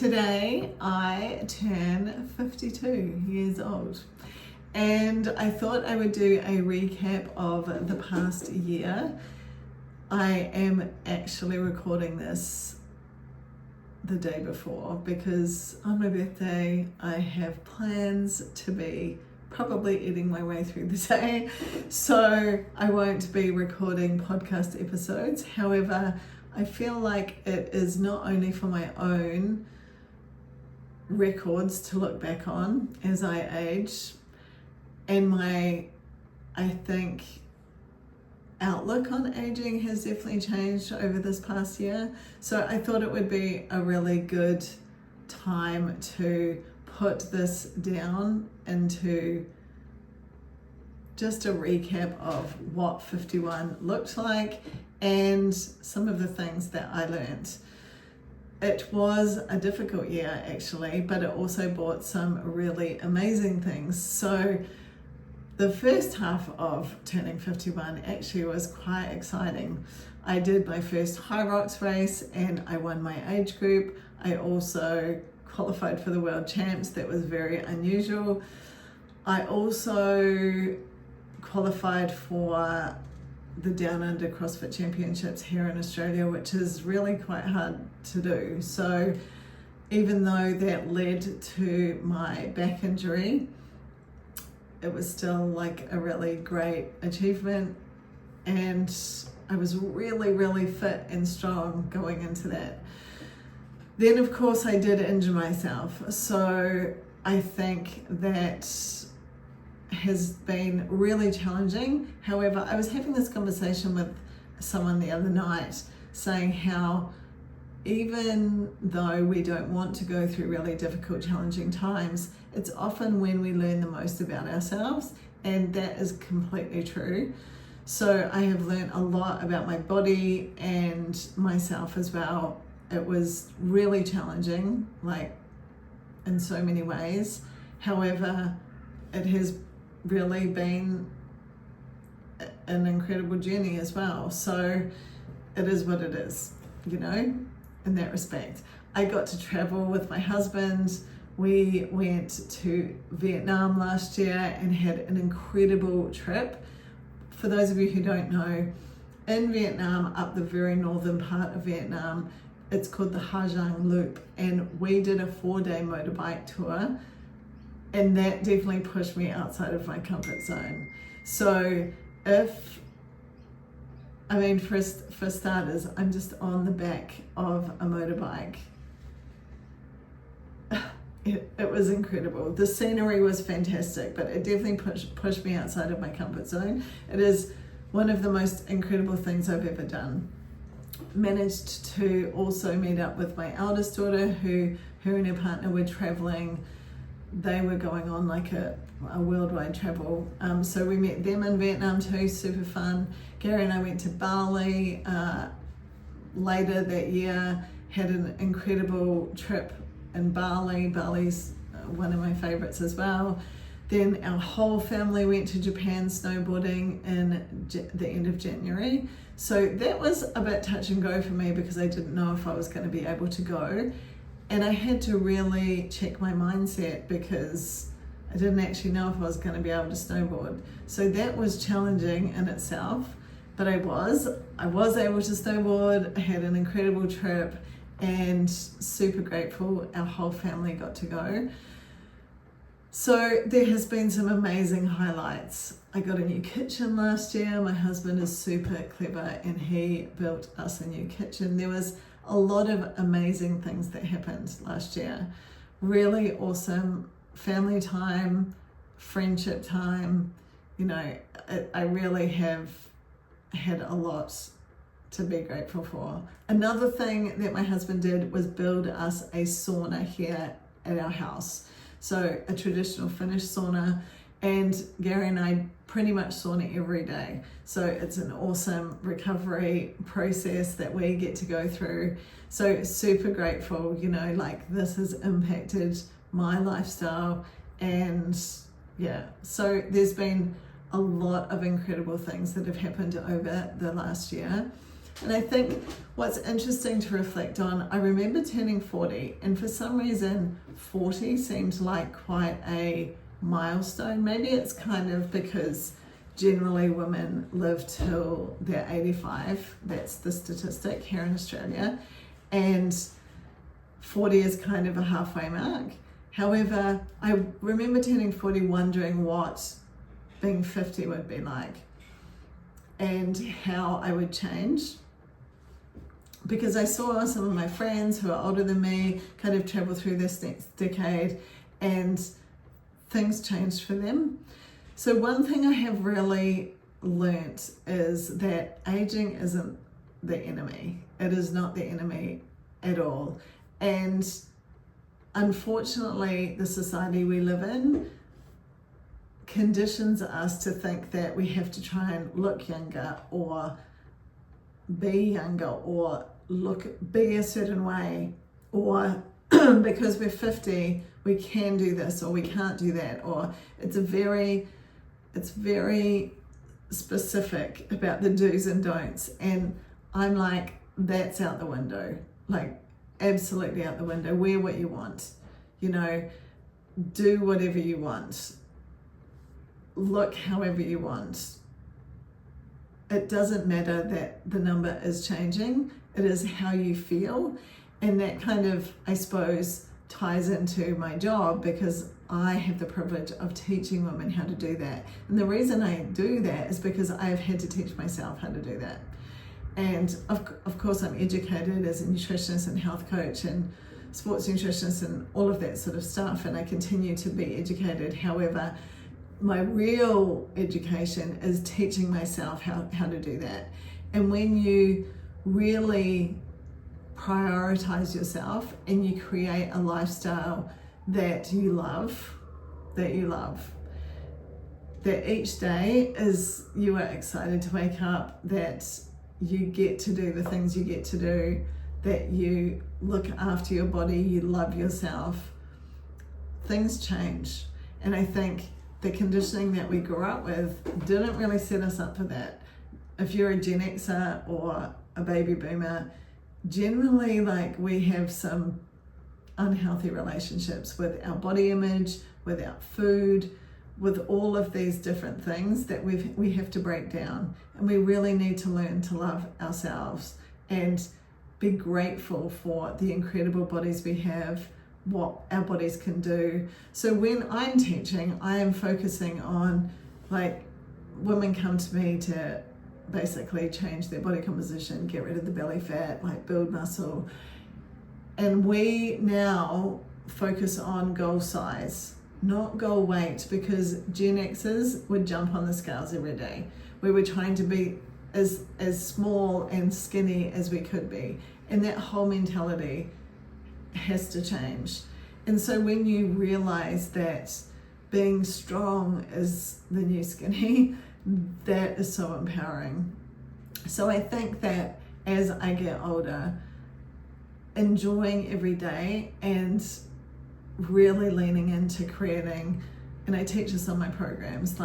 Today I turn 52 years old, and I thought I would do a recap of the past year. I am actually recording this the day before because on my birthday I have plans to be probably eating my way through the day, so I won't be recording podcast episodes. However, I feel like it is not only for my own records to look back on as I age, and I think outlook on aging has definitely changed over this past year. So I thought it would be a really good time to put this down into just a recap of what 51 looked like and some of the things that I learned. It was a difficult year actually, but it also brought some really amazing things. So the first half of turning 51 actually was quite exciting. I did my first high rocks race and I won my age group. I also qualified for the world champs. That was very unusual. I also qualified for the Down Under CrossFit Championships here in Australia, which is really quite hard to do. So even though that led to my back injury, it was still like a really great achievement, and I was really fit and strong going into that. Then of course I did injure myself, so I think that has been really challenging. However, I was having this conversation with someone the other night saying how even though we don't want to go through really difficult, challenging times, it's often when we learn the most about ourselves, and that is completely true. So I have learned a lot about my body and myself as well. It was really challenging, like in so many ways. However, it has really been an incredible journey as well. So it is what it is, you know, in that respect. I got to travel with my husband. We went to Vietnam last year and had an incredible trip. For those of you who don't know, in Vietnam, up the very northern part of Vietnam, it's called the Ha Giang Loop, and we did a 4-day motorbike tour, and that definitely pushed me outside of my comfort zone. So for starters, I'm just on the back of a motorbike. It was incredible. The scenery was fantastic, but it definitely pushed me outside of my comfort zone. It is one of the most incredible things I've ever done. Managed to also meet up with my eldest daughter, who her and her partner were traveling. They were going on like a worldwide travel. So we met them in Vietnam too, super fun. Gary and I went to Bali later that year, had an incredible trip in Bali. Bali's one of my favorites as well. Then our whole family went to Japan snowboarding in the end of January. So that was a bit touch and go for me because I didn't know if I was going to be able to go. And I had to really check my mindset because I didn't actually know if I was going to be able to snowboard. So that was challenging in itself, but I was able to snowboard. I had an incredible trip and super grateful our whole family got to go. So there has been some amazing highlights. I got a new kitchen last year. My husband is super clever and he built us a new kitchen. There was a lot of amazing things that happened last year. Really awesome family time, friendship time. You know, I really have had a lot to be grateful for. Another thing that my husband did was build us a sauna here at our house. So a traditional Finnish sauna, and Gary and I pretty much sauna every day. So it's an awesome recovery process that we get to go through. So super grateful, you know, like this has impacted my lifestyle, and yeah, so there's been a lot of incredible things that have happened over the last year. And I think what's interesting to reflect on, I remember turning 40, and for some reason 40 seemed like quite a milestone. Maybe it's kind of because generally women live till they're 85, that's the statistic here in Australia, and 40 is kind of a halfway mark. However, I remember turning 40 wondering what being 50 would be like and how I would change, because I saw some of my friends who are older than me kind of travel through this next decade and things changed for them. So one thing I have really learnt is that aging isn't the enemy. It is not the enemy at all. And unfortunately, the society we live in conditions us to think that we have to try and look younger or be younger or be a certain way, or because we're 50 we can do this or we can't do that, or it's very specific about the do's and don'ts. And I'm like, that's out the window, like absolutely out the window. Wear what you want, do whatever you want, look however you want. It doesn't matter that the number is changing, it is how you feel. And that kind of, I suppose, ties into my job, because I have the privilege of teaching women how to do that. And the reason I do that is because I've had to teach myself how to do that. And of course I'm educated as a nutritionist and health coach and sports nutritionist and all of that sort of stuff, and I continue to be educated. However, my real education is teaching myself how to do that. And when you really prioritize yourself and you create a lifestyle that you love, that each day is you are excited to wake up, that you get to do the things you get to do, that you look after your body, you love yourself, things change. And I think the conditioning that we grew up with didn't really set us up for that. If you're a Gen Xer or a baby boomer, generally we have some unhealthy relationships with our body image, with our food, with all of these different things that we have to break down. And we really need to learn to love ourselves and be grateful for the incredible bodies we have, what our bodies can do. So when I'm teaching, I am focusing on, women come to me to basically change their body composition, get rid of the belly fat, build muscle. And we now focus on goal size, not goal weight, because Gen Xers would jump on the scales every day. We were trying to be as small and skinny as we could be. And that whole mentality has to change. And so when you realize that being strong is the new skinny, that is so empowering. So I think that as I get older, enjoying every day and really leaning into creating, and I teach this on my programs,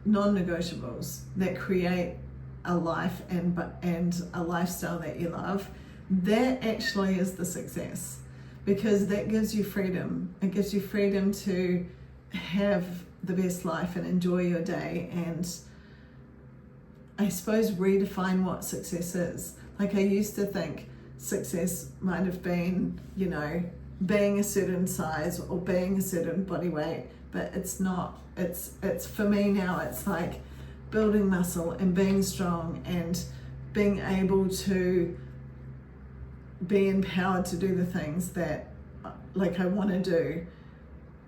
non-negotiables that create a life and a lifestyle that you love, that actually is the success, because that gives you freedom. It gives you freedom to have the best life and enjoy your day, and I suppose redefine what success is. I used to think success might have been, being a certain size or being a certain body weight, but it's not. It's for me now, it's building muscle and being strong and being able to be empowered to do the things that I want to do.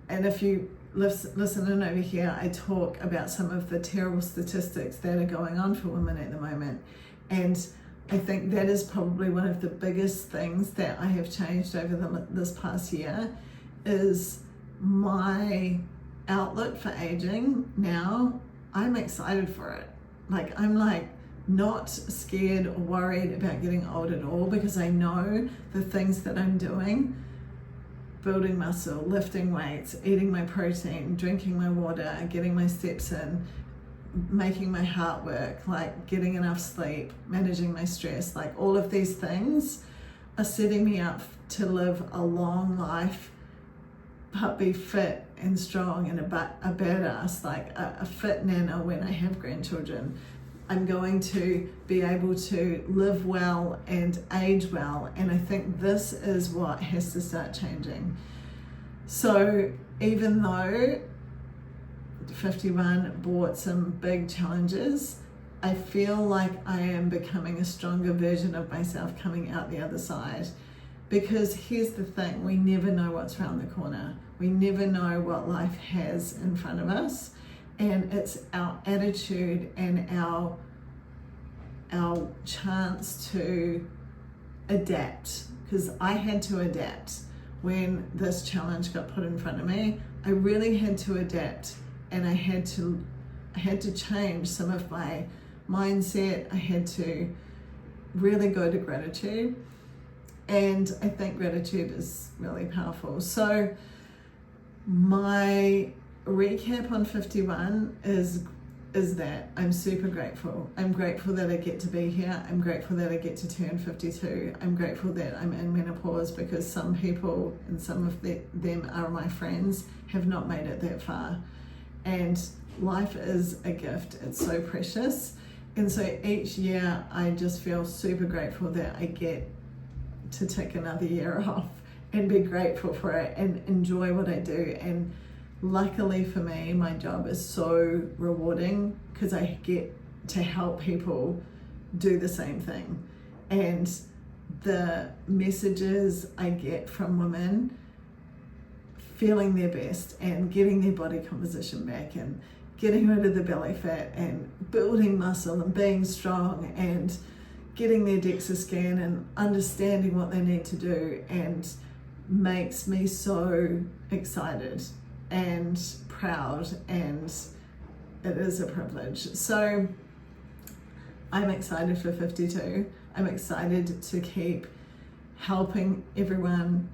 And if you listen in over here, I talk about some of the terrible statistics that are going on for women at the moment. And I think that is probably one of the biggest things that I have changed over this past year, is my outlook for aging. Now I'm excited for it. I'm not scared or worried about getting old at all, because I know the things that I'm doing, building muscle, lifting weights, eating my protein, drinking my water, getting my steps in, making my heart work, like getting enough sleep, managing my stress, like all of these things are setting me up to live a long life, but be fit and strong and a badass, like a fit nana when I have grandchildren. I'm going to be able to live well and age well, and I think this is what has to start changing. So even though 51 brought some big challenges, I feel like I am becoming a stronger version of myself coming out the other side. Because here's the thing, we never know what's around the corner. We never know what life has in front of us, and it's our attitude and our chance to adapt. Because I had to adapt when this challenge got put in front of me. I really had to adapt, and I had to change some of my mindset. I had to really go to gratitude, and I think gratitude is really powerful. So my recap on 51 is that I'm super grateful. I'm grateful that I get to be here. I'm grateful that I get to turn 52. I'm grateful that I'm in menopause, because some people, and some of them are my friends, have not made it that far. And life is a gift. It's so precious. And so each year I just feel super grateful that I get to tick another year off and be grateful for it and enjoy what I do. And luckily for me, my job is so rewarding, because I get to help people do the same thing. And the messages I get from women feeling their best and getting their body composition back and getting rid of the belly fat and building muscle and being strong and getting their DEXA scan and understanding what they need to do, and makes me so excited and proud, and it is a privilege. So I'm excited for 52. I'm excited to keep helping everyone,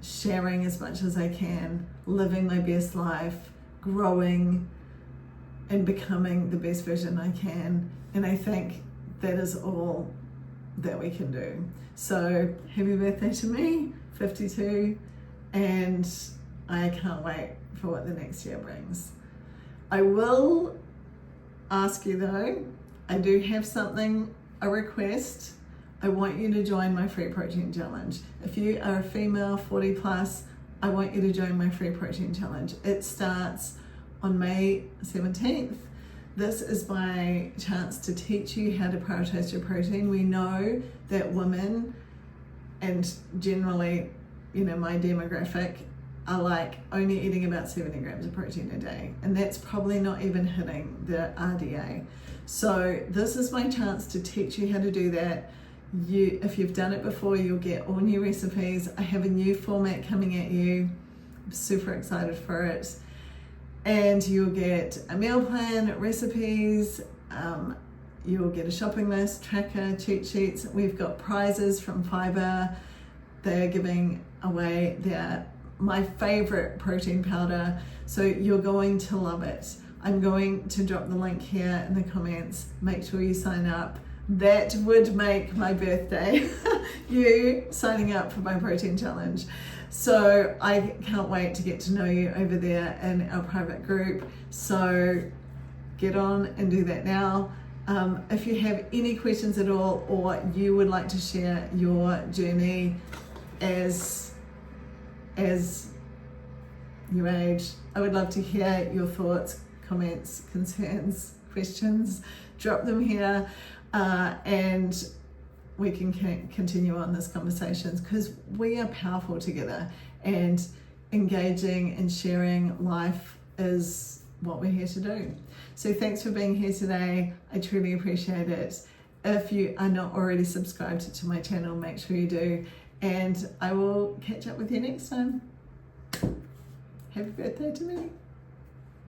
sharing as much as I can, living my best life, growing and becoming the best version I can. And I think that is all that we can do. So happy birthday to me, 52, and I can't wait for what the next year brings. I will ask you though, I do have a request. I want you to join my free protein challenge. If you are a female 40 plus, I want you to join my free protein challenge. It starts on May 17th. This is my chance to teach you how to prioritize your protein. We know that women, and generally, my demographic, are like only eating about 70 grams of protein a day, and that's probably not even hitting the RDA. So this is my chance to teach you how to do that. If you've done it before, you'll get all new recipes. I have a new format coming at you. I'm super excited for it. And you'll get a meal plan, recipes, you'll get a shopping list, tracker, cheat sheets. We've got prizes from Phyba. They're giving away my favorite protein powder, so you're going to love it. I'm going to drop the link here in the comments. Make sure you sign up. That would make my birthday, you signing up for my protein challenge. So I can't wait to get to know you over there in our private group. So get on and do that now. If you have any questions at all, or you would like to share your journey as you age, I would love to hear your thoughts, comments, concerns, questions. Drop them here, and we can continue on this conversations, because we are powerful together, and engaging and sharing life is what we're here to do. So thanks for being here today. I truly appreciate it. If you are not already subscribed to my channel, make sure you do, and I will catch up with you next time. Happy birthday to me.